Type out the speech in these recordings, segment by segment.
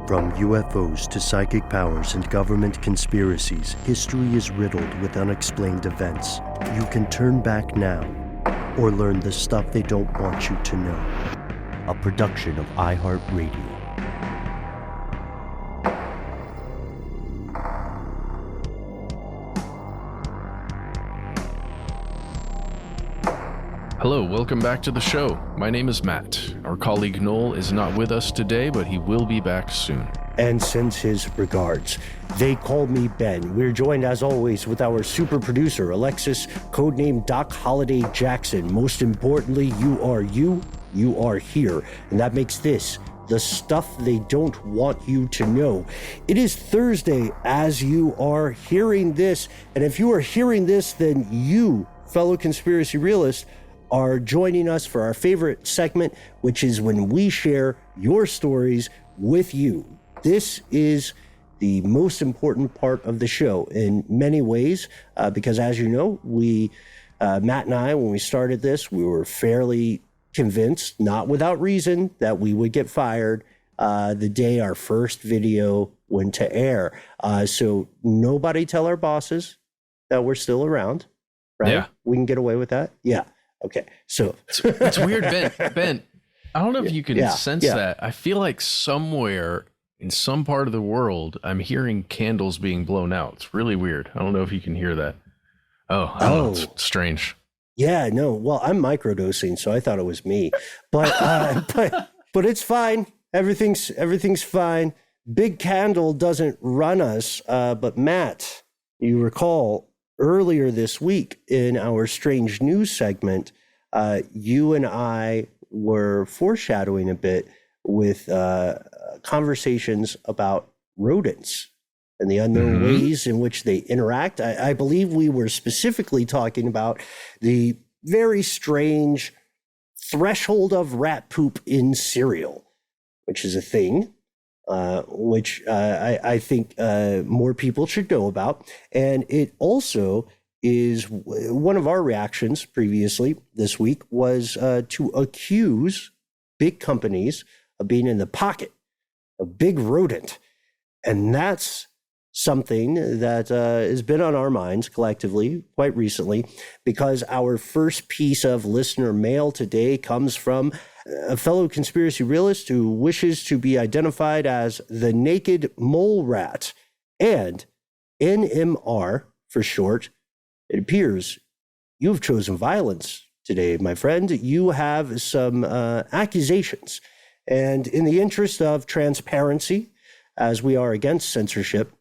From UFOs to psychic powers and government conspiracies, history is riddled with unexplained events. You can turn back now or learn the stuff they don't want you to know. A production of iHeartRadio. Hello, welcome back to the show. My name is Matt. Our colleague Noel is not with us today, but he will be back soon. And sends his regards. They call me Ben. We're joined, as always, with our super producer, Alexis, codename Doc Holliday Jackson. Most importantly, you are here. And that makes this the stuff they don't want you to know. It is Thursday as you are hearing this. And if you are hearing this, then you, fellow conspiracy realists, are joining us for our favorite segment, which is when we share your stories with you. This is the most important part of the show in many ways, because as you know, Matt and I, when we started this, we were fairly convinced, not without reason, that we would get fired the day our first video went to air. So nobody tell our bosses that we're still around, right? Yeah. We can get away with that? Yeah. Okay, so it's weird, Ben. I don't know if you can sense that. I feel like somewhere in some part of the world, I'm hearing candles being blown out. It's really weird. I don't know if you can hear that. I don't know. It's strange. Yeah, no. Well, I'm microdosing, so I thought it was me, but it's fine. Everything's fine. Big Candle doesn't run us, but Matt, you recall earlier this week in our Strange News segment, you and I were foreshadowing a bit with conversations about rodents and the unknown ways in which they interact. I believe we were specifically talking about the very strange threshold of rat poop in cereal, which is a thing. Which I think more people should know about. And it also is one of our reactions previously this week was to accuse big companies of being in the pocket of big rodent. And that's something that has been on our minds collectively quite recently, because our first piece of listener mail today comes from a fellow conspiracy realist who wishes to be identified as the naked mole rat, and NMR for short. It appears you have chosen violence today, my friend. You have some accusations, and in the interest of transparency, as we are against censorship,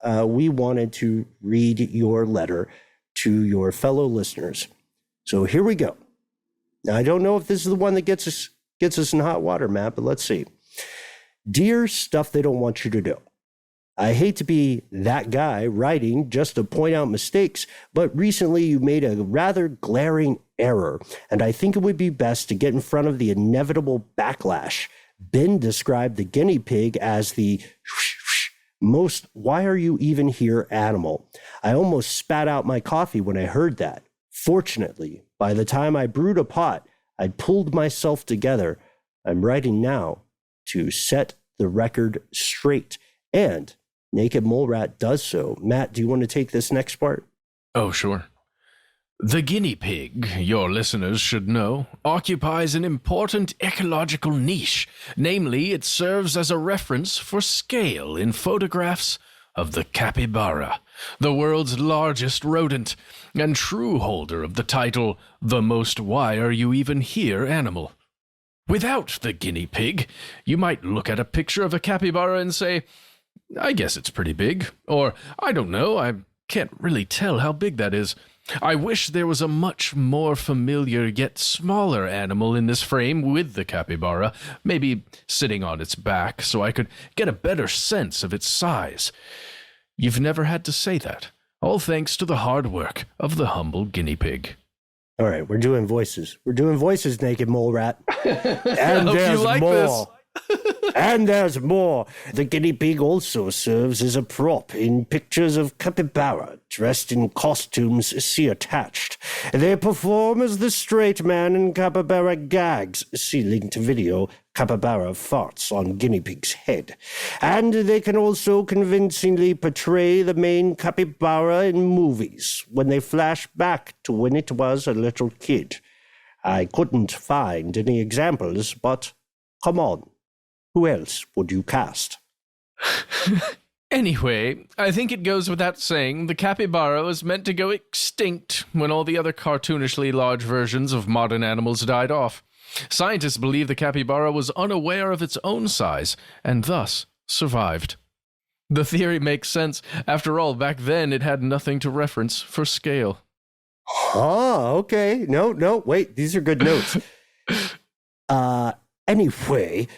we wanted to read your letter to your fellow listeners. So here we go. Now, I don't know if this is the one that gets us in hot water, Matt, but let's see. Dear stuff they don't want you to know. I hate to be that guy writing just to point out mistakes, but recently you made a rather glaring error, and I think it would be best to get in front of the inevitable backlash. Ben described the guinea pig as the most "why are you even here" animal. I almost spat out my coffee when I heard that. Fortunately, by the time I brewed a pot, I'd pulled myself together. I'm writing now to set the record straight. And Naked Mole Rat does so. Matt, do you want to take this next part? Oh, sure. The guinea pig, your listeners should know, occupies an important ecological niche. Namely, it serves as a reference for scale in photographs of the capybara, the world's largest rodent, and true holder of the title, the most "why are you even here" animal. Without the guinea pig, you might look at a picture of a capybara and say, I guess it's pretty big, or I don't know, I can't really tell how big that is. I wish there was a much more familiar yet smaller animal in this frame with the capybara, maybe sitting on its back, so I could get a better sense of its size. You've never had to say that, all thanks to the hard work of the humble guinea pig. All right, we're doing voices. We're doing voices, Naked Mole Rat. And I hope there's you like more. this. And there's more. The guinea pig also serves as a prop in pictures of capybara dressed in costumes see attached. They perform as the straight man in capybara gags, see link to video capybara farts on guinea pig's head. And they can also convincingly portray the main capybara in movies when they flash back to when it was a little kid. I couldn't find any examples, but come on. Who else would you cast? Anyway, I think it goes without saying the capybara was meant to go extinct when all the other cartoonishly large versions of modern animals died off. Scientists believe the capybara was unaware of its own size and thus survived. The theory makes sense. After all, back then it had nothing to reference for scale. Oh, okay. No, wait. These are good notes. Anyway,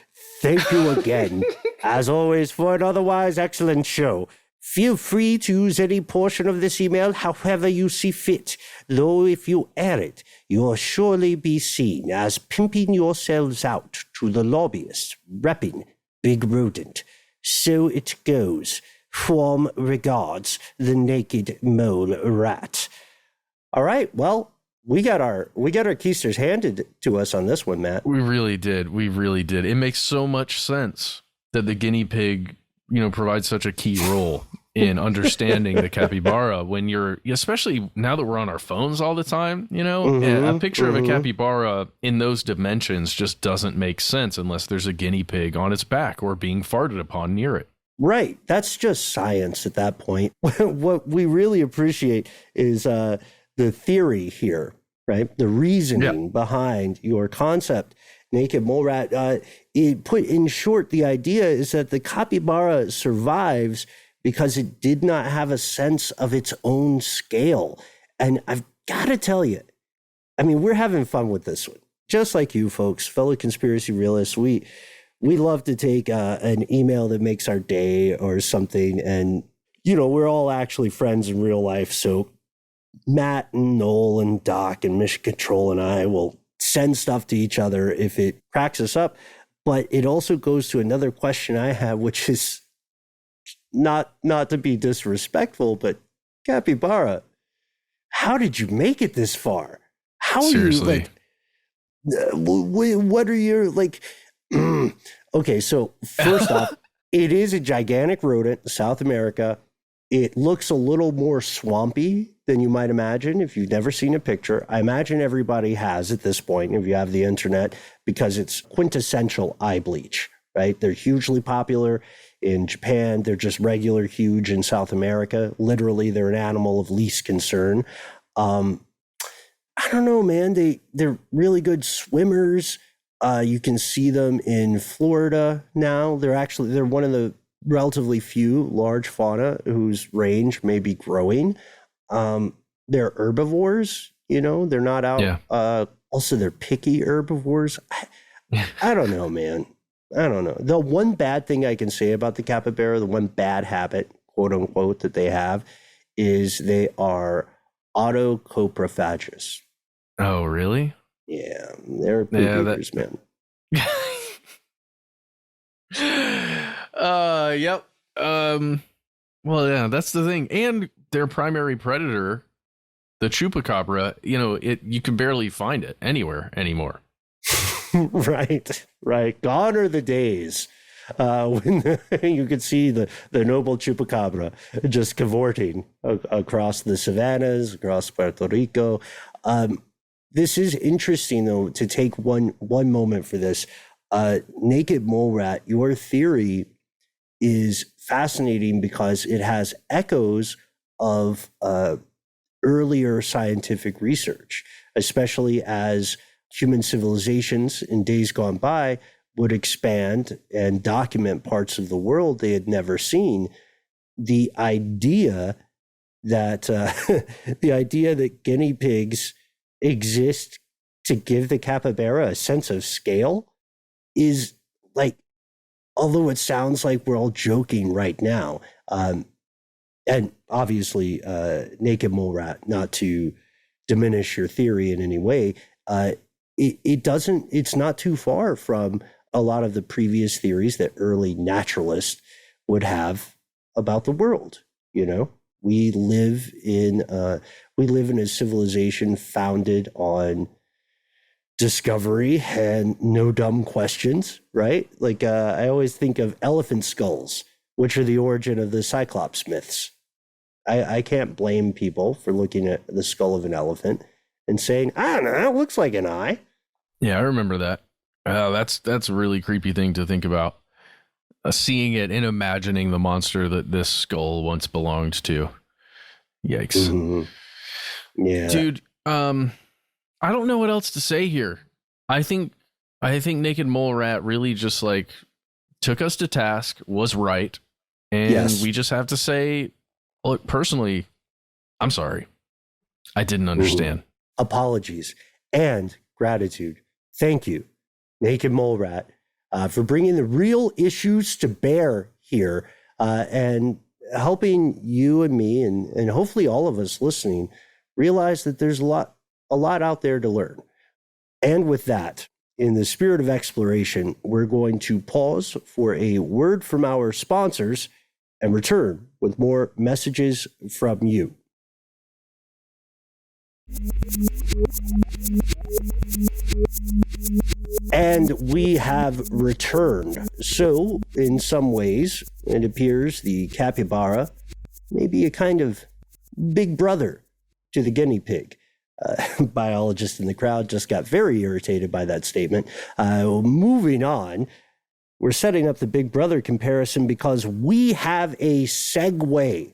thank you again, as always, for an otherwise excellent show. Feel free to use any portion of this email however you see fit, though if you air it, you'll surely be seen as pimping yourselves out to the lobbyists, repping Big Rodent. So it goes. From regards, the naked mole rat. All right, well, we got our keisters handed to us on this one, Matt. We really did. It makes so much sense that the guinea pig, provides such a key role in understanding the capybara when especially now that we're on our phones all the time, a picture of a capybara in those dimensions just doesn't make sense unless there's a guinea pig on its back or being farted upon near it. Right. That's just science at that point. What we really appreciate is the theory here, right? The reasoning behind your concept, naked mole rat. In short, the idea is that the capybara survives because it did not have a sense of its own scale. And I've got to tell you, I mean, we're having fun with this one. Just like you folks, fellow conspiracy realists, we love to take an email that makes our day or something. And, we're all actually friends in real life. So Matt and Noel and Doc and Mission Control and I will send stuff to each other if it cracks us up. But it also goes to another question I have, which is not to be disrespectful, but capybara, how did you make it this far? How Seriously? Are you what are your okay, so first off, it is a gigantic rodent in South America. It looks a little more swampy than you might imagine if you've never seen a picture. I imagine everybody has at this point, if you have the internet, because it's quintessential eye bleach, right? They're hugely popular in Japan. They're just regular huge in South America. Literally, they're an animal of least concern. I don't know, man. They're really good swimmers. You can see them in Florida now. They're one of the relatively few large fauna whose range may be growing. They're herbivores, they're not out. Yeah. Also, they're picky herbivores. I don't know, man. I don't know. The one bad thing I can say about the capybara, the one bad habit, quote unquote, that they have is they are autocoprophagous. Oh, really? Yeah, they're poop eaters, man. Yep. Well, yeah, that's the thing. And their primary predator, the chupacabra, you can barely find it anywhere anymore. Right. Gone are the days when you could see the noble chupacabra just cavorting across the savannas, across Puerto Rico. This is interesting, though, to take one moment for this. Naked mole rat, your theory is fascinating because it has echoes of earlier scientific research, especially as human civilizations in days gone by would expand and document parts of the world they had never seen. The idea that guinea pigs exist to give the capybara a sense of scale is although it sounds like we're all joking right now, and obviously naked mole rat, not to diminish your theory in any way, it's not too far from a lot of the previous theories that early naturalists would have about the world. We live in a civilization founded on discovery and no dumb questions, right? Like I always think of elephant skulls, which are the origin of the Cyclops myths. I can't blame people for looking at the skull of an elephant and saying, I don't know, it looks like an eye. Yeah, I remember that. That's a really creepy thing to think about. Seeing it and imagining the monster that this skull once belonged to. Yikes. Mm-hmm. Yeah. Dude, I don't know what else to say here. I think Naked Mole Rat really just like took us to task, was right, and we just have to say, look, personally, I'm sorry. I didn't understand. Ooh. Apologies and gratitude. Thank you, Naked Mole Rat, for bringing the real issues to bear here and helping you and me and hopefully all of us listening realize that there's a lot out there to learn. And with that, in the spirit of exploration, we're going to pause for a word from our sponsors and return with more messages from you. And we have returned. So, in some ways, it appears the capybara may be a kind of big brother to the guinea pig. Biologist in the crowd just got very irritated by that statement. Moving on, we're setting up the big brother comparison because we have a segue.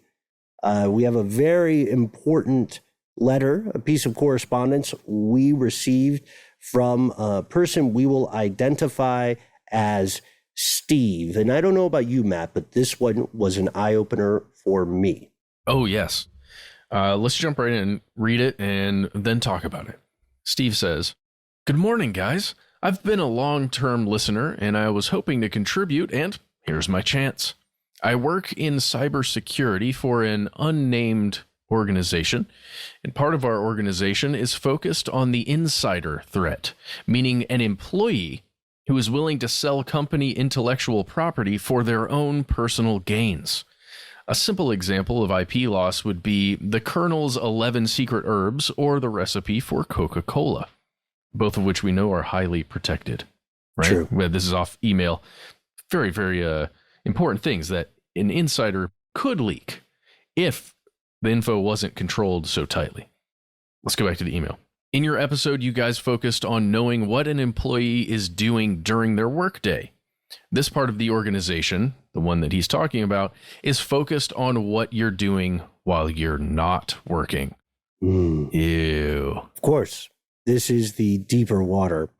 We have a very important letter, a piece of correspondence we received from a person we will identify as Steve. And I don't know about you, Matt, but this one was an eye-opener for me. Oh, yes. Let's jump right in, read it, and then talk about it. Steve says, "Good morning, guys. I've been a long-term listener, and I was hoping to contribute, and here's my chance. I work in cybersecurity for an unnamed organization, and part of our organization is focused on the insider threat, meaning an employee who is willing to sell company intellectual property for their own personal gains. A simple example of IP loss would be the Colonel's 11 secret herbs or the recipe for Coca-Cola, both of which we know are highly protected, right? True. This is off email. Very, very important things that an insider could leak if the info wasn't controlled so tightly. Let's go back to the email. In your episode, you guys focused on knowing what an employee is doing during their workday. This part of the organization, the one that he's talking about, is focused on what you're doing while you're not working. Ew. Of course, this is the deeper water.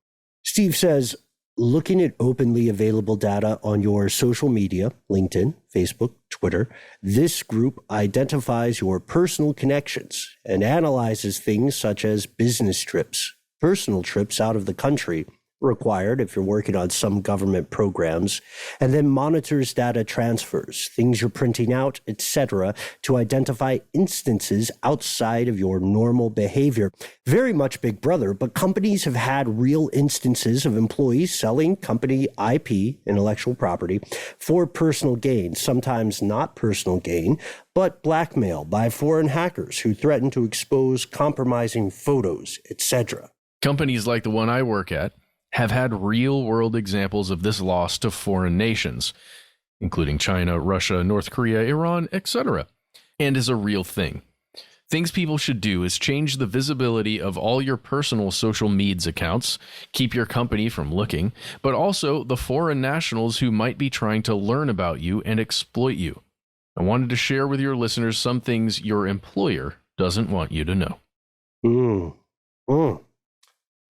Steve says, looking at openly available data on your social media, LinkedIn, Facebook, Twitter, this group identifies your personal connections and analyzes things such as business trips, personal trips out of the country, required if you're working on some government programs, and then monitors data transfers, things you're printing out, etc., to identify instances outside of your normal behavior. Very much Big Brother, but companies have had real instances of employees selling company IP, intellectual property, for personal gain, sometimes not personal gain, but blackmail by foreign hackers who threaten to expose compromising photos, etc. Companies like the one I work at have had real-world examples of this loss to foreign nations, including China, Russia, North Korea, Iran, etc., and is a real thing. Things people should do is change the visibility of all your personal social medias accounts, keep your company from looking, but also the foreign nationals who might be trying to learn about you and exploit you. I wanted to share with your listeners some things your employer doesn't want you to know."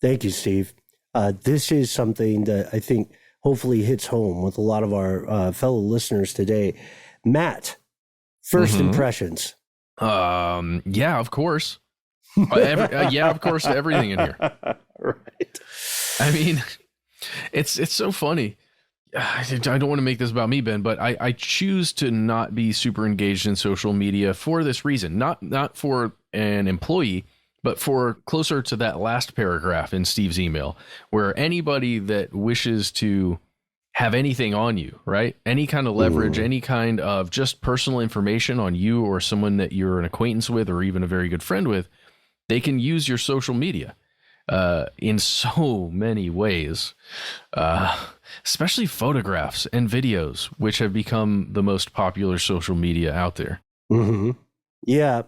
Thank you, Steve. This is something that I think hopefully hits home with a lot of our fellow listeners today. Matt, first impressions. Yeah, of course. Yeah, of course, everything in here. Right. I mean, it's so funny. I don't want to make this about me, Ben, but I choose to not be super engaged in social media for this reason. Not for an employee, but for closer to that last paragraph in Steve's email, where anybody that wishes to have anything on you, right? Any kind of leverage, any kind of just personal information on you or someone that you're an acquaintance with or even a very good friend with, they can use your social media. in so many ways, especially photographs and videos, which have become the most popular social media out there. Mm-hmm. Yeah,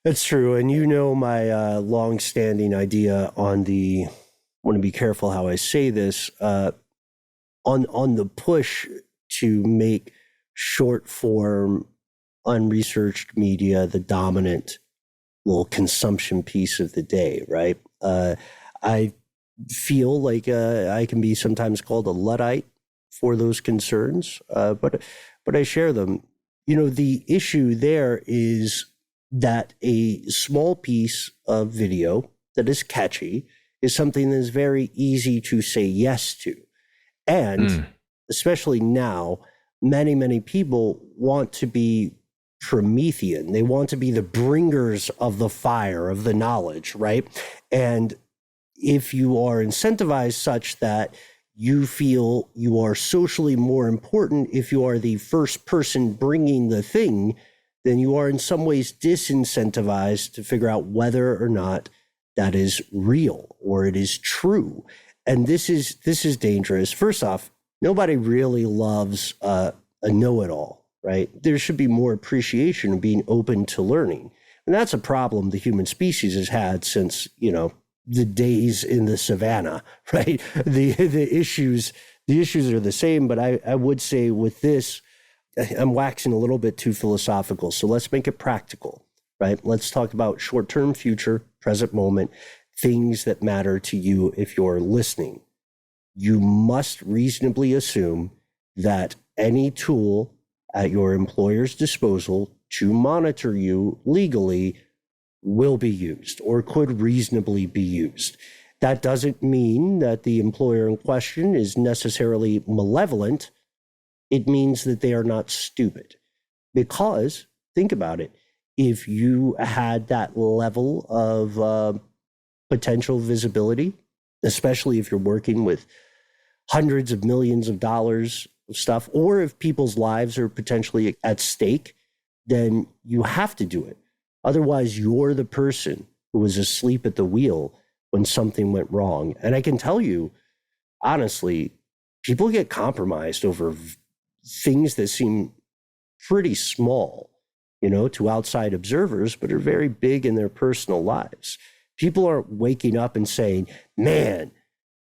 that's true. And you know my long-standing idea on the, I want to be careful how I say this, on the push to make short-form, unresearched media the dominant little consumption piece of the day, right? I feel like I can be sometimes called a Luddite for those concerns, but I share them. You know, the issue there is that a small piece of video that is catchy is something that is very easy to say yes to. And especially now, many, many people want to be Promethean. They want to be the bringers of the fire, of the knowledge, right? And if you are incentivized such that you feel you are socially more important if you are the first person bringing the thing, then you are in some ways disincentivized to figure out whether or not that is real or it is true. And this is dangerous. First off, nobody really loves a know-it-all, right? There should be more appreciation of being open to learning. And that's a problem the human species has had since, the days in the savannah, right? The issues are the same, but I would say with this, I'm waxing a little bit too philosophical. So let's make it practical, right? Let's talk about short-term, future, present moment, things that matter to you if you're listening. You must reasonably assume that any tool at your employer's disposal to monitor you legally will be used or could reasonably be used. That doesn't mean that the employer in question is necessarily malevolent. It means that they are not stupid. Because, think about it, if you had that level of potential visibility, especially if you're working with hundreds of millions of dollars of stuff, or if people's lives are potentially at stake, then you have to do it. Otherwise, you're the person who was asleep at the wheel when something went wrong. And I can tell you, honestly, people get compromised over things that seem pretty small, to outside observers, but are very big in their personal lives. People aren't waking up and saying, man,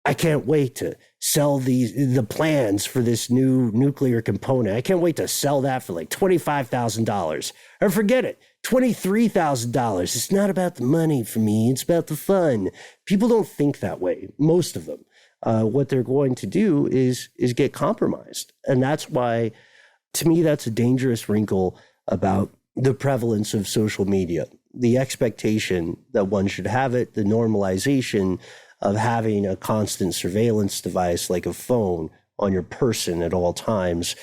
I can't wait to sell the plans for this new nuclear component. I can't wait to sell that for like $25,000. Or forget it, $23,000. It's not about the money for me. It's about the fun. People don't think that way, most of them. What they're going to do is get compromised. And that's why, to me, that's a dangerous wrinkle about the prevalence of social media. The expectation that one should have it, the normalization of having a constant surveillance device like a phone on your person at all times.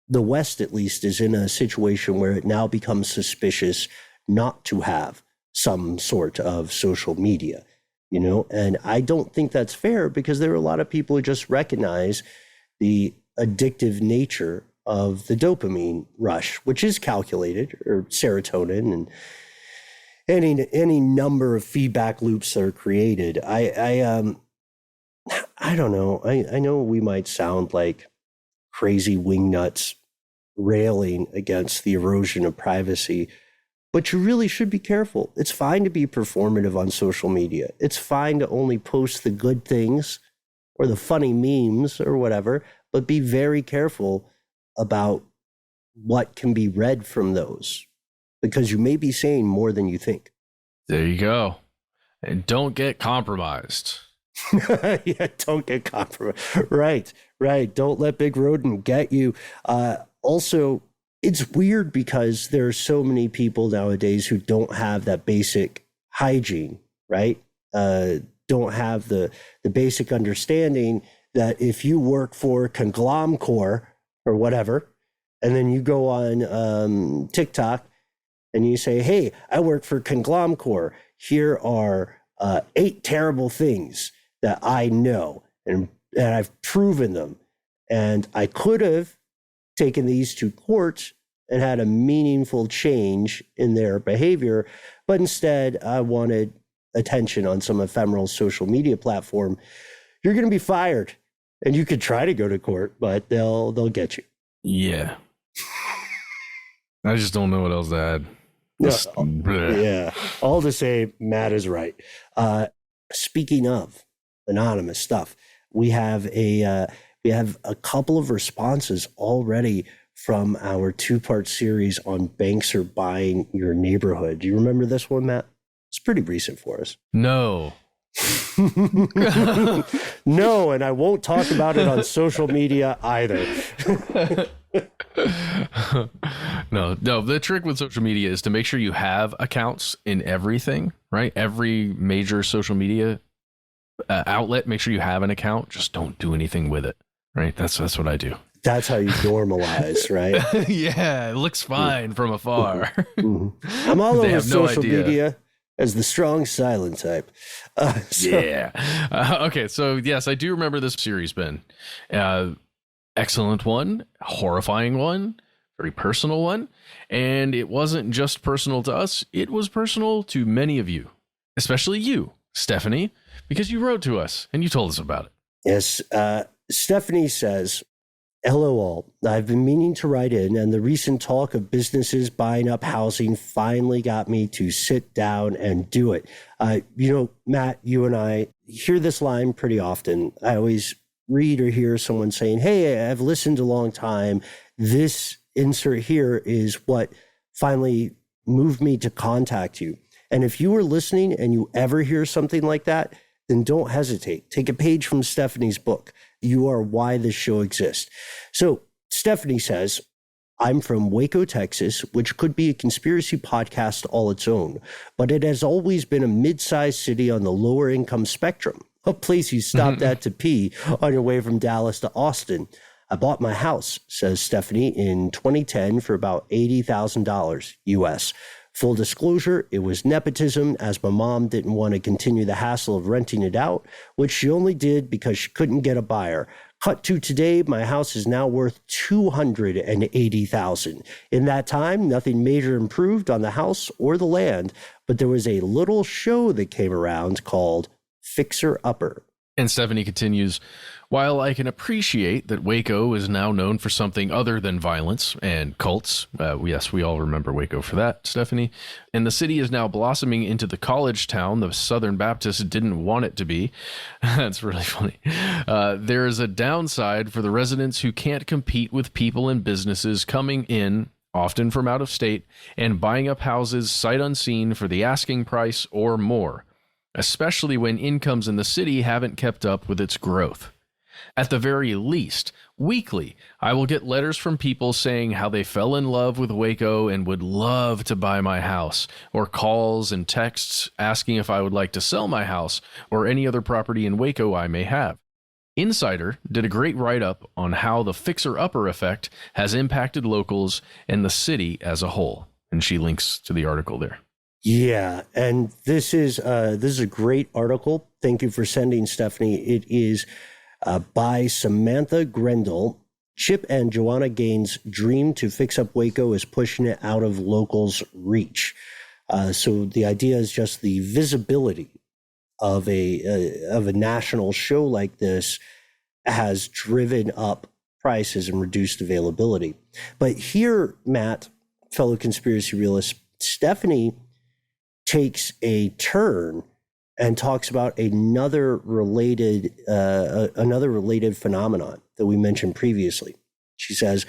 The West, at least, is in a situation where it now becomes suspicious not to have some sort of social media, and I don't think that's fair because there are a lot of people who just recognize the addictive nature of the dopamine rush, which is calculated, or serotonin, and any number of feedback loops that are created. I don't know. I know we might sound like crazy wingnuts railing against the erosion of privacy, but you really should be careful. It's fine to be performative on social media. It's fine to only post the good things or the funny memes or whatever, but be very careful about what can be read from those, because you may be saying more than you think. There you go. And don't get compromised. Yeah, don't get compromised. Right. Don't let Big Rodent get you. Also, it's weird because there are so many people nowadays who don't have that basic hygiene, right? Don't have the basic understanding that if you work for Conglomcore or whatever, and then you go on TikTok and you say, hey, I work for Conglomcore. Here are 8 terrible things that I know, and I've proven them. And I could have taken these to court and had a meaningful change in their behavior, but instead I wanted attention on some ephemeral social media platform, you're going to be fired. And you could try to go to court, but they'll get you. Yeah. I just don't know what else to add. Yeah. All to say, Matt is right. Speaking of anonymous stuff, we have a couple of responses already from our 2-part series on banks are buying your neighborhood. Do you remember this one, Matt? It's pretty recent for us. No. No, and I won't talk about it on social media either. No. The trick with social media is to make sure you have accounts in everything, right? Every major social media outlet, make sure you have an account. Just don't do anything with it, right? That's what I do. That's how you normalize, right? Yeah, it looks fine from afar. Mm-hmm. I'm all over social media as the strong silent type. Yeah. Okay, so yes, I do remember this series, Ben. Excellent one, horrifying one, very personal one. And it wasn't just personal to us, it was personal to many of you, especially you, Stephanie, because you wrote to us and you told us about it. Yes. Stephanie says, hello all. I've been meaning to write in, and the recent talk of businesses buying up housing finally got me to sit down and do it. Matt, you and I hear this line pretty often. I always read or hear someone saying, hey, I've listened a long time. This insert here is what finally moved me to contact you. And if you are listening and you ever hear something like that, then don't hesitate. Take a page from Stephanie's book. You are why this show exists. So Stephanie says, I'm from Waco, Texas, which could be a conspiracy podcast all its own, but it has always been a mid-sized city on the lower income spectrum, a place you stopped at to pee on your way from Dallas to Austin. I bought my house, says Stephanie, in 2010 for about $80,000 US. Full disclosure, it was nepotism, as my mom didn't want to continue the hassle of renting it out, which she only did because she couldn't get a buyer. Cut to today, my house is now worth $280,000. In that time, nothing major improved on the house or the land, but there was a little show that came around called Fixer Upper. And Stephanie continues, while I can appreciate that Waco is now known for something other than violence and cults, yes, we all remember Waco for that, Stephanie, and the city is now blossoming into the college town the Southern Baptists didn't want it to be. That's really funny. There is a downside for the residents who can't compete with people and businesses coming in, often from out of state, and buying up houses sight unseen for the asking price or more, especially when incomes in the city haven't kept up with its growth. At the very least, weekly, I will get letters from people saying how they fell in love with Waco and would love to buy my house, or calls and texts asking if I would like to sell my house or any other property in Waco I may have. Insider did a great write-up on how the fixer-upper effect has impacted locals and the city as a whole, and she links to the article there. Yeah, and this is a great article. Thank you for sending, Stephanie. It is by Samantha Grendel. Chip and Joanna Gaines' dream to fix up Waco is pushing it out of locals' reach. So the idea is just the visibility of a national show like this has driven up prices and reduced availability. But here, Matt, fellow conspiracy realist, Stephanie takes a turn and talks about another related phenomenon that we mentioned previously. She says,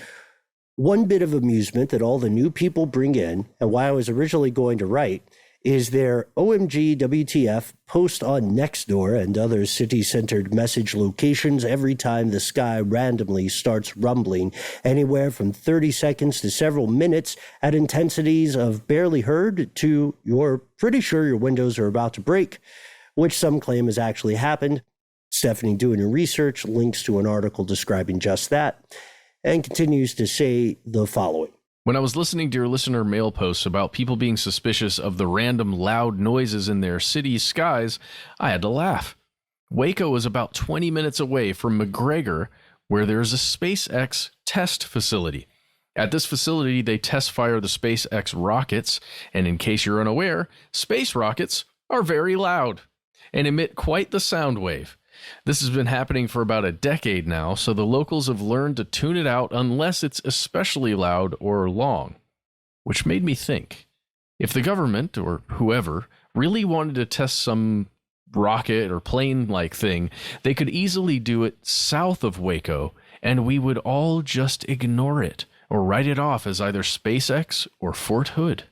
one bit of amusement that all the new people bring in, and why I was originally going to write, is their OMG WTF post on Nextdoor and other city-centered message locations every time the sky randomly starts rumbling, anywhere from 30 seconds to several minutes at intensities of barely heard to you're pretty sure your windows are about to break, which some claim has actually happened. Stephanie, doing her research, links to an article describing just that, and continues to say the following. When I was listening to your listener mail posts about people being suspicious of the random loud noises in their city's skies, I had to laugh. Waco is about 20 minutes away from McGregor, where there is a SpaceX test facility. At this facility, they test fire the SpaceX rockets, and in case you're unaware, space rockets are very loud and emit quite the sound wave. This has been happening for about a decade now, so the locals have learned to tune it out unless it's especially loud or long. Which made me think, if the government or whoever really wanted to test some rocket or plane-like thing, they could easily do it south of Waco, and we would all just ignore it or write it off as either SpaceX or Fort Hood.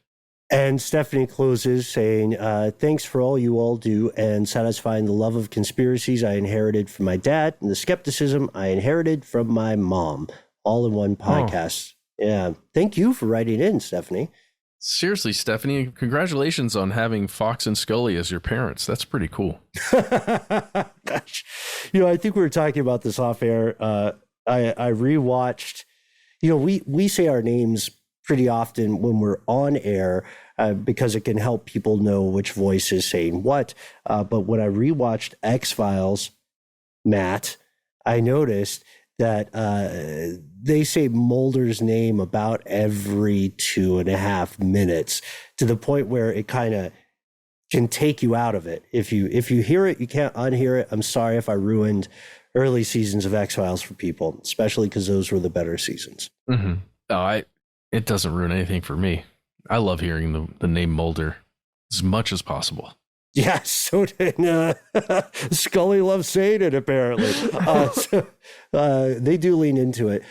And Stephanie closes saying, thanks for all you all do and satisfying the love of conspiracies I inherited from my dad and the skepticism I inherited from my mom. All in one podcast. Oh. Yeah. Thank you for writing in, Stephanie. Seriously, Stephanie, congratulations on having Fox and Scully as your parents. That's pretty cool. Gosh. I think we were talking about this off air. I rewatched, we say our names pretty often when we're on air because it can help people know which voice is saying what. But when I rewatched X-Files, Matt, I noticed that they say Mulder's name about every 2.5 minutes to the point where it kind of can take you out of it. If you hear it, you can't unhear it. I'm sorry if I ruined early seasons of X-Files for people, especially because those were the better seasons. Mm-hmm. Oh, it doesn't ruin anything for me. I love hearing the name Mulder as much as possible. Yeah, so did Scully loves saying it, apparently. They do lean into it.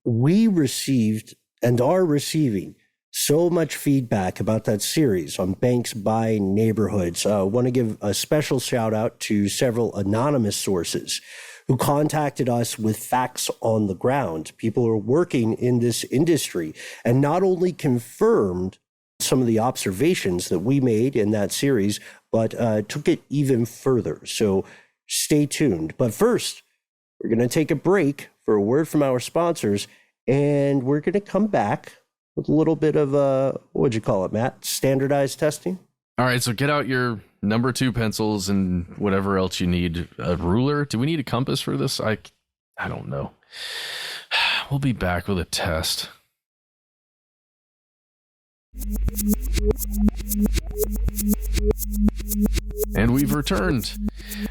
We received and are receiving so much feedback about that series on banks buying neighborhoods. I want to give a special shout out to several anonymous sources who contacted us with facts on the ground. People who are working in this industry and not only confirmed some of the observations that we made in that series, but took it even further. So stay tuned. But first, we're going to take a break for a word from our sponsors, and we're going to come back with a little bit of, what would you call it, Matt? Standardized testing? All right, so get out your number 2 pencils and whatever else you need. A ruler? Do we need a compass for this? I don't know. We'll be back with a test. And we've returned.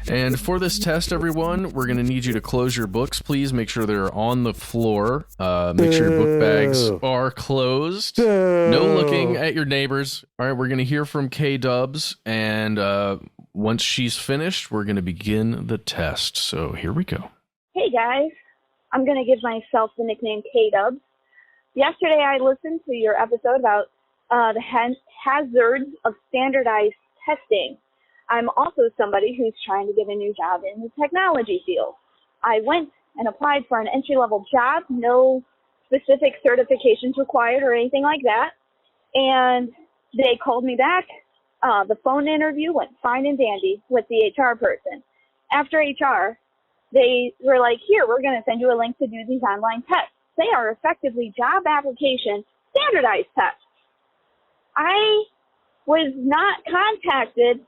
And for this test, everyone, we're going to need you to close your books. Please make sure they're on the floor. Make sure your book bags are closed. No looking at your neighbors. All right, we're going to hear from K-Dubs. And once she's finished, we're going to begin the test. So here we go. Hey, guys. I'm going to give myself the nickname K-Dubs. Yesterday, I listened to your episode about the hazards of standardized testing. I'm also somebody who's trying to get a new job in the technology field. I went and applied for an entry-level job, no specific certifications required or anything like that. And they called me back. The phone interview went fine and dandy with the HR person. After HR, they were like, here, we're going to send you a link to do these online tests. They are effectively job application standardized tests. I was not contacted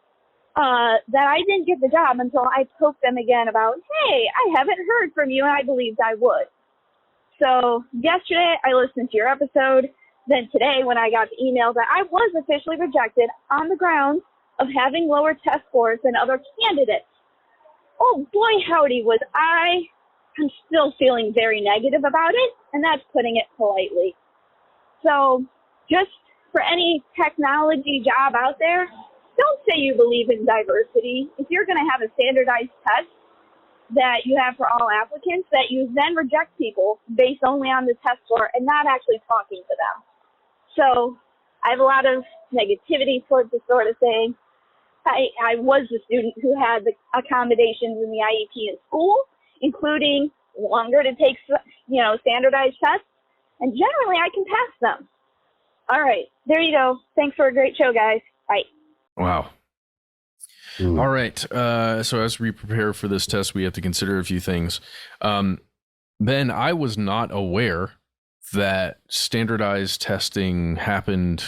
that I didn't get the job until I poked them again about, hey, I haven't heard from you, and I believed I would. So yesterday I listened to your episode. Then today when I got the email that I was officially rejected on the grounds of having lower test scores than other candidates. Oh, boy, howdy, I'm still feeling very negative about it, and that's putting it politely. So just for any technology job out there, don't say you believe in diversity. If you're going to have a standardized test that you have for all applicants, that you then reject people based only on the test score and not actually talking to them. So I have a lot of negativity towards this sort of thing. I was the student who had the accommodations in the IEP in school, including longer to take, standardized tests, and generally I can pass them. All right, there you go. Thanks for a great show, guys. Bye. Wow. Ooh. All right. So as we prepare for this test, we have to consider a few things. Ben, I was not aware that standardized testing happened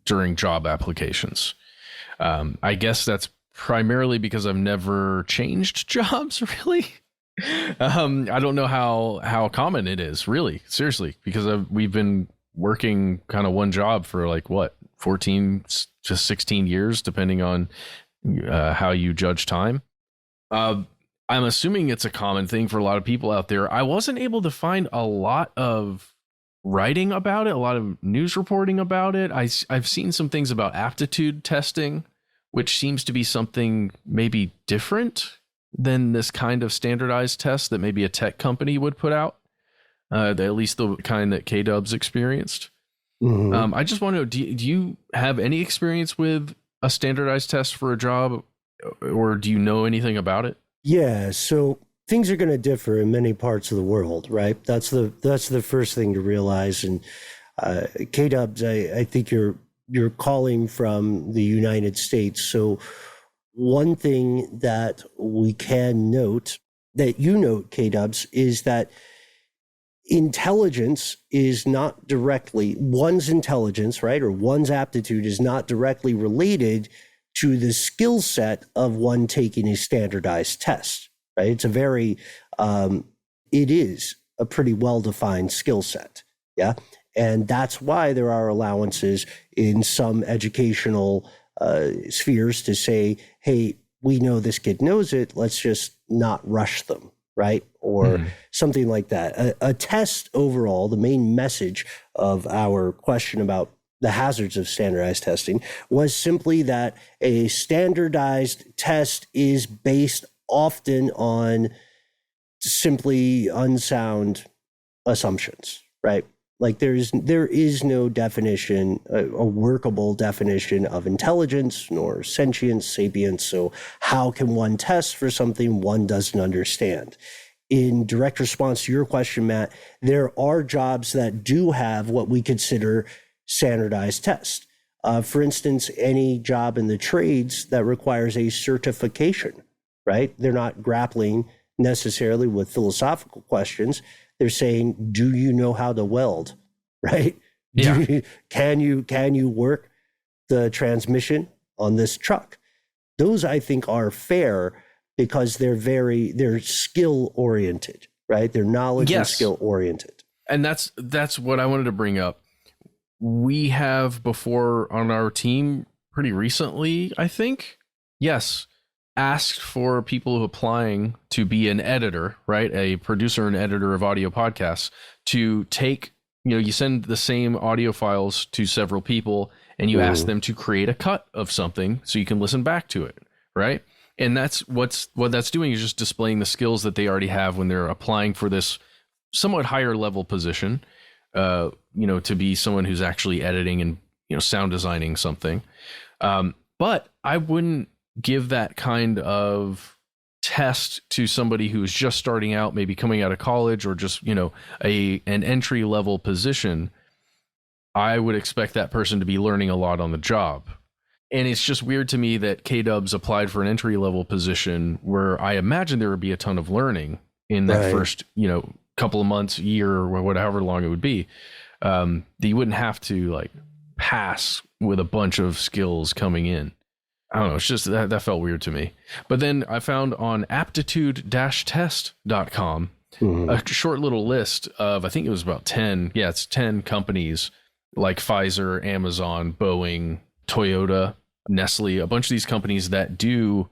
during job applications. I guess that's primarily because I've never changed jobs, really. I don't know how common it is, really, seriously, because we've been working kind of one job for 14, to 16 years, depending on how you judge time. I'm assuming it's a common thing for a lot of people out there. I wasn't able to find a lot of writing about it, a lot of news reporting about it. I've seen some things about aptitude testing, which seems to be something maybe different than this kind of standardized test that maybe a tech company would put out, at least the kind that K-Dubs experienced. Mm-hmm. I just want to know, do you have any experience with a standardized test for a job, or do you know anything about it? Yeah, so things are going to differ in many parts of the world, right? That's the first thing to realize. And K-Dubs, I think you're calling from the United States. So one thing that we can note, that you note, K-Dubs, is that intelligence is not directly, one's intelligence, right, or one's aptitude is not directly related to the skill set of one taking a standardized test, right? It's it is a pretty well-defined skill set, yeah? And that's why there are allowances in some educational spheres to say, hey, we know this kid knows it, let's just not rush them, right? Or something like that. A test overall, the main message of our question about the hazards of standardized testing was simply that a standardized test is based often on simply unsound assumptions, right? Like there is no definition, a workable definition of intelligence nor sentience, sapience. So how can one test for something one doesn't understand? In direct response to your question, Matt, there are jobs that do have what we consider standardized tests. For instance, any job in the trades that requires a certification, right? They're not grappling necessarily with philosophical questions. They're saying, do you know how to weld, right? Yeah. Can you work the transmission on this truck? Those, I think, are fair because they're skill oriented, right? They're knowledge and skill oriented. And that's what I wanted to bring up. We have before on our team pretty recently, I think, asked for people applying to be an editor, right? A producer and editor of audio podcasts to take, you send the same audio files to several people and you ask them to create a cut of something so you can listen back to it, right? And that's what that's doing is just displaying the skills that they already have when they're applying for this somewhat higher level position, to be someone who's actually editing and, sound designing something. But I wouldn't give that kind of test to somebody who's just starting out, maybe coming out of college or just, an entry level position. I would expect that person to be learning a lot on the job. And it's just weird to me that K-Dubs applied for an entry level position where I imagine there would be a ton of learning in that first, couple of months, year, or whatever long it would be. That you wouldn't have to pass with a bunch of skills coming in. I don't know. It's just that felt weird to me. But then I found on aptitude-test.com a short little list of, I think it was about 10. Yeah, it's 10 companies like Pfizer, Amazon, Boeing, Toyota, Nestle, a bunch of these companies that do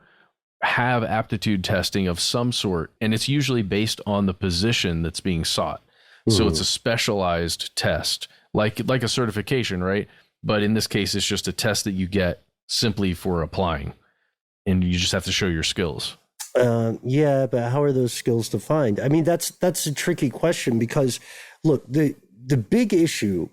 have aptitude testing of some sort. And it's usually based on the position that's being sought. So it's a specialized test, like a certification, right? But in this case, it's just a test that you get simply for applying, and you just have to show your skills. Yeah, but how are those skills defined? I mean, that's a tricky question because, look, the big issue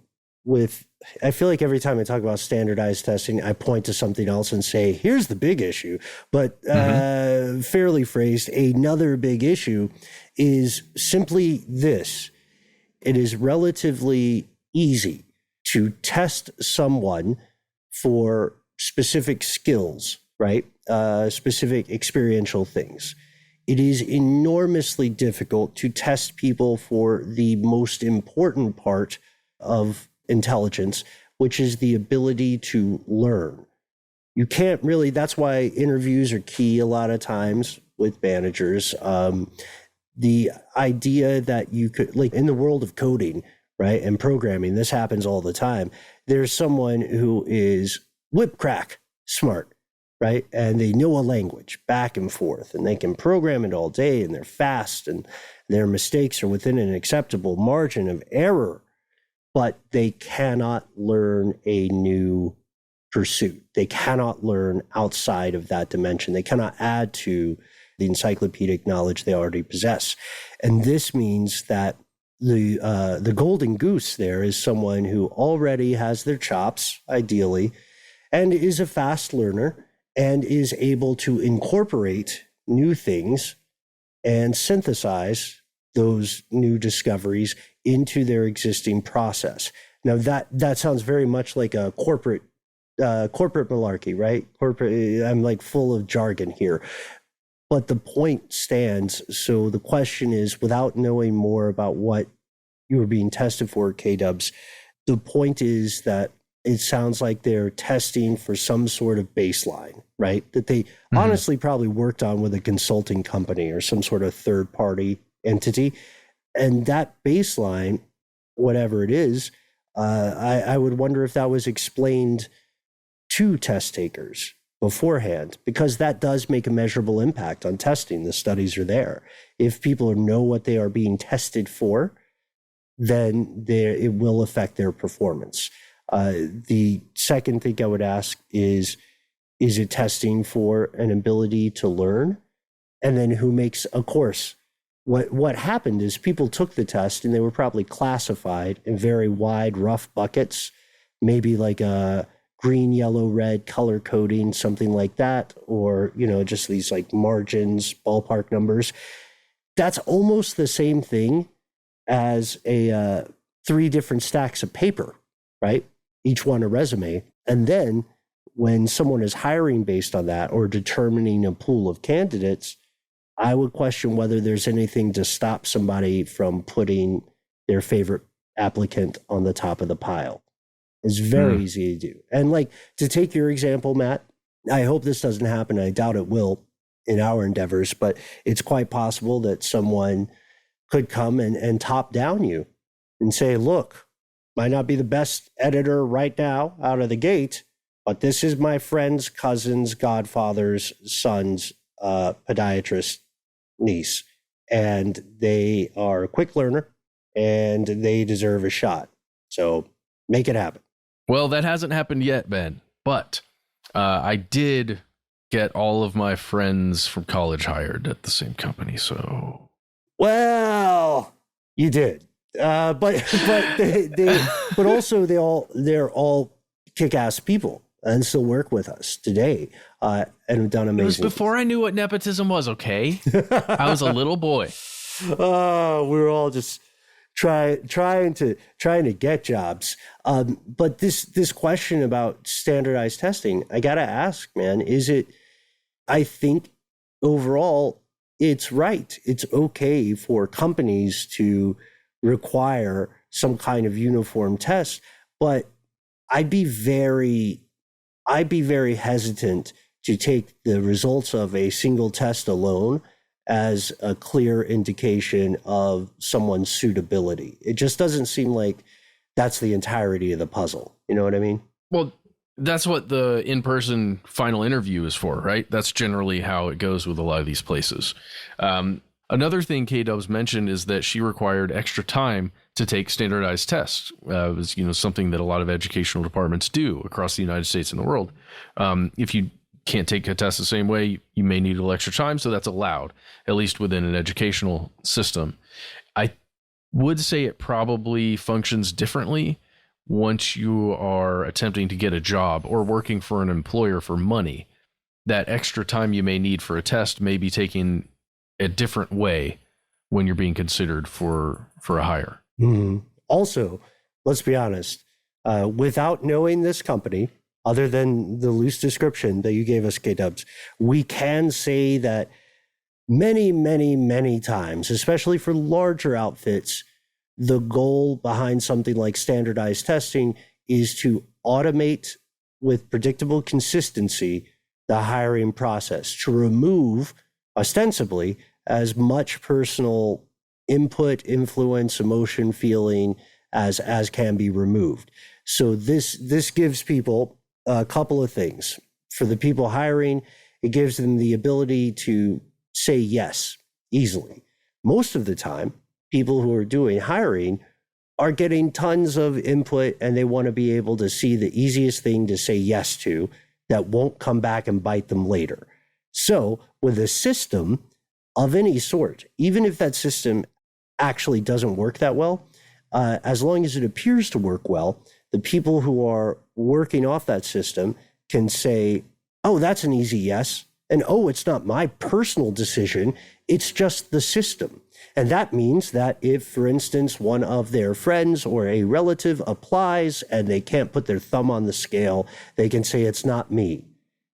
with, I feel like every time I talk about standardized testing, I point to something else and say, here's the big issue. But fairly phrased, another big issue is simply this. It is relatively easy to test someone for specific skills, right? Specific experiential things. It is enormously difficult to test people for the most important part of intelligence, which is the ability to learn. You can't really, that's why interviews are key a lot of times with managers. The idea that you could, like in the world of coding, right, and programming, this happens all the time. There's someone who is whip crack smart, right? And they know a language back and forth, and they can program it all day, and they're fast, and their mistakes are within an acceptable margin of error, but they cannot learn a new pursuit. They cannot learn outside of that dimension. They cannot add to the encyclopedic knowledge they already possess. And this means that the golden goose there is someone who already has their chops, ideally, and is a fast learner and is able to incorporate new things and synthesize those new discoveries into their existing process. Now that sounds very much like a corporate malarkey, right? I'm like full of jargon here, but the point stands. So the question is, without knowing more about what you were being tested for, K-Dubs, the point is that it sounds like they're testing for some sort of baseline, right? That they honestly probably worked on with a consulting company or some sort of third-party entity. And that baseline, whatever it is, I would wonder if that was explained to test takers beforehand, because that does make a measurable impact on testing. The studies are there. If people know what they are being tested for, then it will affect their performance. The second thing I would ask is it testing for an ability to learn? And then who makes a course? What happened is people took the test and they were probably classified in very wide, rough buckets, maybe like a green, yellow, red color coding, something like that, or, just these like margins, ballpark numbers. That's almost the same thing as a 3 different stacks of paper, right? Each one a resume. And then when someone is hiring based on that or determining a pool of candidates, I would question whether there's anything to stop somebody from putting their favorite applicant on the top of the pile. It's very easy to do. And like, to take your example, Matt, I hope this doesn't happen. I doubt it will in our endeavors, but it's quite possible that someone could come and top down you and say, look, might not be the best editor right now out of the gate, but this is my friend's cousin's godfather's son's podiatrist niece, and they are a quick learner and they deserve a shot. So make it happen. Well, that hasn't happened yet, Ben, but I did get all of my friends from college hired at the same company. So, well, you did, but but also they're all kick-ass people and still work with us today, and have done amazing. It was before I knew what nepotism was. Okay, I was a little boy. Oh, we were all just trying to get jobs. But this question about standardized testing, I gotta ask, man, is it? I think overall it's right. It's okay for companies to require some kind of uniform test, but I'd be very hesitant to take the results of a single test alone as a clear indication of someone's suitability. It just doesn't seem like that's the entirety of the puzzle. You know what I mean? Well, that's what the in-person final interview is for, right? That's generally how it goes with a lot of these places. Another thing K-Dubs mentioned is that she required extra time to take standardized tests. It was, something that a lot of educational departments do across the United States and the world. If you can't take a test the same way, you may need a little extra time, so that's allowed, at least within an educational system. I would say it probably functions differently once you are attempting to get a job or working for an employer for money. That extra time you may need for a test may be taken a different way when you're being considered for a hire. Mm-hmm. Also, let's be honest, without knowing this company, other than the loose description that you gave us, K-Dubs, we can say that many, many, many times, especially for larger outfits, the goal behind something like standardized testing is to automate with predictable consistency the hiring process, to remove, ostensibly, as much personal input, influence, emotion, feeling as can be removed. So this gives people a couple of things. For the people hiring, it gives them the ability to say yes easily. Most of the time, people who are doing hiring are getting tons of input, and they want to be able to see the easiest thing to say yes to that won't come back and bite them later. So with a system of any sort, even if that system actually doesn't work that well, as long as it appears to work well, the people who are working off that system can say, oh, that's an easy yes. And oh, it's not my personal decision. It's just the system. And that means that if, for instance, one of their friends or a relative applies and they can't put their thumb on the scale, they can say, it's not me.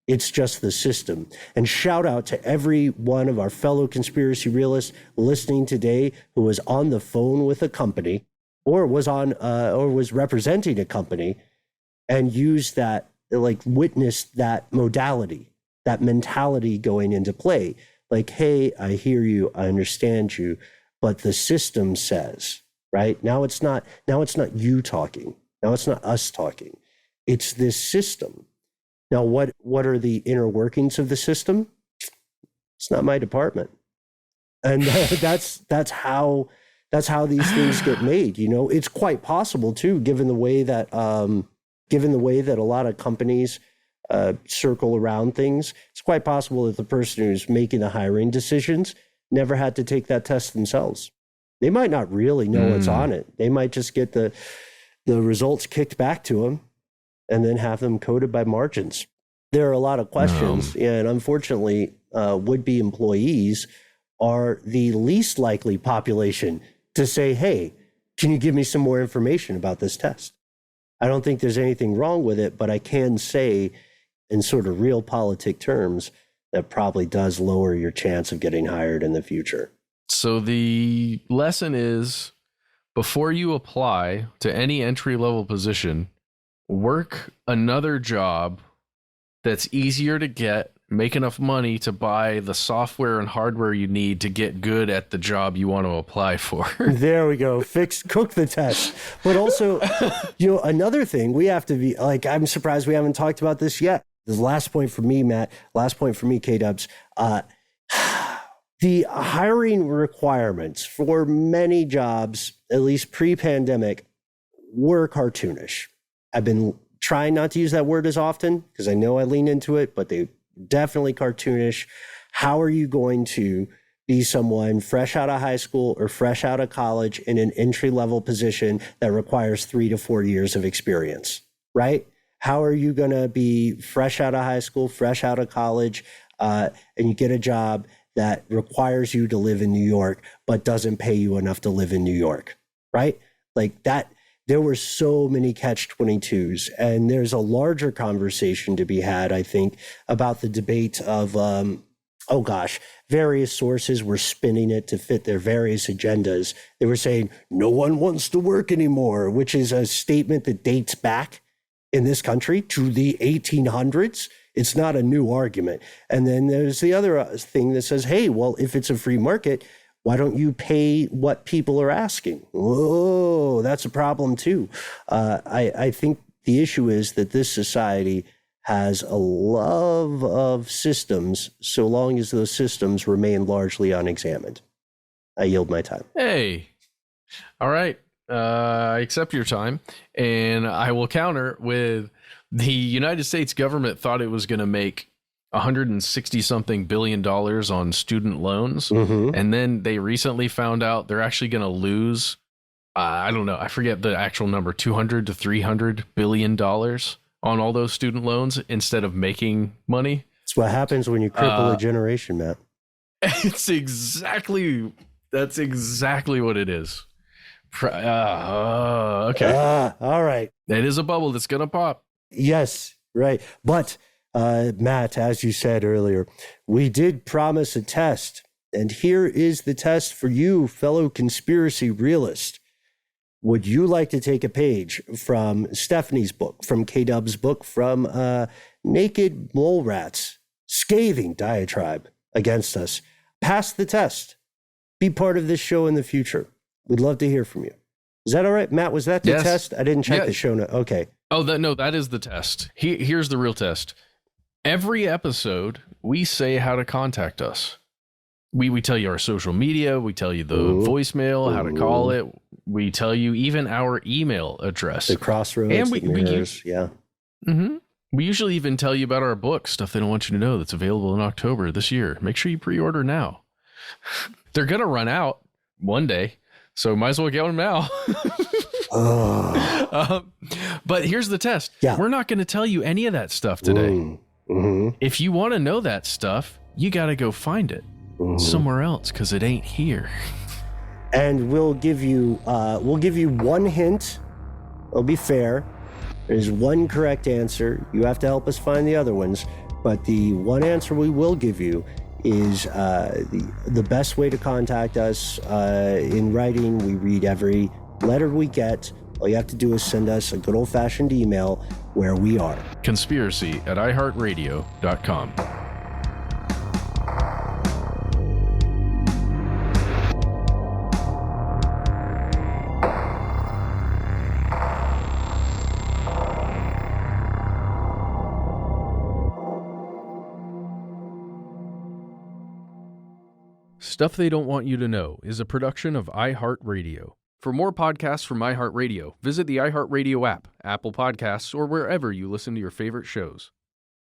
It's just the system. And shout out to every one of our fellow conspiracy realists listening today who was on the phone with a company or was representing a company and used that, like witnessed that modality, that mentality going into play. Like, hey, I hear you, I understand you, but the system says, right? Now it's not you talking. Now it's not us talking. It's this system. Now, what are the inner workings of the system? It's not my department. And that's how these things get made. You know, it's quite possible too, given the way that a lot of companies circle around things. It's quite possible that the person who's making the hiring decisions never had to take that test themselves. They might not really know what's on it. They might just get the results kicked back to them and then have them coded by margins. There are a lot of questions, and unfortunately, would-be employees are the least likely population to say, hey, can you give me some more information about this test? I don't think there's anything wrong with it, but I can say in sort of realpolitik terms that probably does lower your chance of getting hired in the future. So the lesson is, before you apply to any entry-level position, work another job that's easier to get, make enough money to buy the software and hardware you need to get good at the job you want to apply for. There we go. Cook the test. But also, another thing we have to be like, I'm surprised we haven't talked about this yet. The last point for me, Matt, last point for me, K-Dubs, the hiring requirements for many jobs, at least pre-pandemic, were cartoonish. I've been trying not to use that word as often because I know I lean into it, but they definitely cartoonish. How are you going to be someone fresh out of high school or fresh out of college in an entry-level position that requires 3 to 4 years of experience, right? How are you going to be fresh out of high school, fresh out of college, and you get a job that requires you to live in New York, but doesn't pay you enough to live in New York, right? Like that. There were so many catch-22s, and there's a larger conversation to be had, I think, about the debate of, various sources were spinning it to fit their various agendas. They were saying, no one wants to work anymore, which is a statement that dates back in this country to the 1800s. It's not a new argument. And then there's the other thing that says, hey, well, if it's a free market, why don't you pay what people are asking? Oh, that's a problem too. I think the issue is that this society has a love of systems so long as those systems remain largely unexamined. I yield my time. Hey, all right. I accept your time, and I will counter with the United States government thought it was going to make $160-something billion on student loans. And then they recently found out they're actually going to lose, I don't know, I forget the actual number, $200 to $300 billion on all those student loans instead of making money. It's what happens when you cripple a generation, Matt. That's exactly what it is. Okay. All right. It is a bubble that's going to pop. Yes, right. But Matt, as you said earlier, we did promise a test, and here is the test for you, fellow conspiracy realist. Would you like to take a page from Stephanie's book, from K-Dub's book, from Naked Mole Rat's scathing diatribe against us? Pass the test. Be part of this show in the future. We'd love to hear from you. Is that all right, Matt? Was that the test? I didn't check the show note. Okay. Oh, that is the test. Here's the real test. Every episode, we say how to contact us. We tell you our social media. We tell you the voicemail, how to call it. We tell you even our email address. The crossroads, and the mirrors, yeah. Mm-hmm. We usually even tell you about our book, stuff they don't want you to know, that's available in October this year. Make sure you pre-order now. They're going to run out one day, so might as well get them now. But here's the test. Yeah. We're not going to tell you any of that stuff today. If you want to know that stuff, you got to go find it somewhere else because it ain't here. And we'll give you one hint. It'll be fair. There's one correct answer. You have to help us find the other ones. But the one answer we will give you is the best way to contact us in writing. We read every letter we get. All you have to do is send us a good old-fashioned email where we are. Conspiracy at iHeartRadio.com. Stuff They Don't Want You to Know is a production of iHeartRadio. For more podcasts from iHeartRadio, visit the iHeartRadio app, Apple Podcasts, or wherever you listen to your favorite shows.